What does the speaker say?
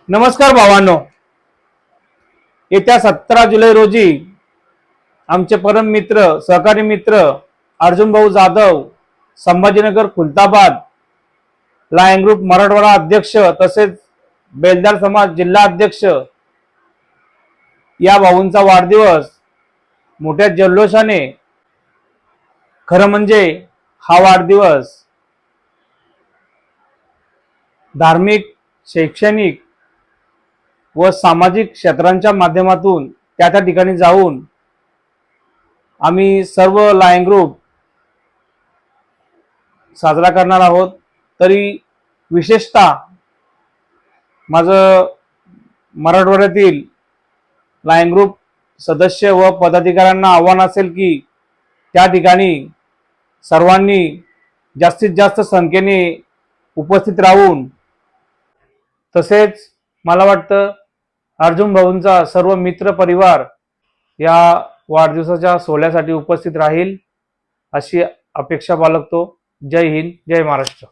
नमस्कार भावांनो, येत्या 17 जुलै रोजी आमचे परम मित्र सहकारी मित्र अर्जुन भाऊ जाधव संभाजीनगर खुलताबाद लायन ग्रुप मराठवाडा अध्यक्ष तसेच बेलदार समाज जिल्हा अध्यक्ष या भाऊंचा वाढदिवस मोठ्या जल्लोषाने, खरं म्हणजे हा वाढदिवस धार्मिक, शैक्षणिक व सामाजिक क्षेत्रांच्या माध्यमातून त्या ठिकाणी जाऊन आम्ही सर्व लायन ग्रुप साजरा करणार आहोत। तरी विशेषतः माझं मराठवाड्यातील लायन ग्रुप सदस्य व पदाधिकाऱ्यांना आव्हान असेल की त्या ठिकाणी सर्वांनी जास्तीत जास्त संख्येने उपस्थित राहून, तसेच मला वाटतं अर्जुन भाऊंचा सर्व मित्र परिवार या वाढदिवसाच्या सोहळ्यासाठी उपस्थित राहील अशी अपेक्षा बाळगतो। जय हिंद, जय महाराष्ट्र।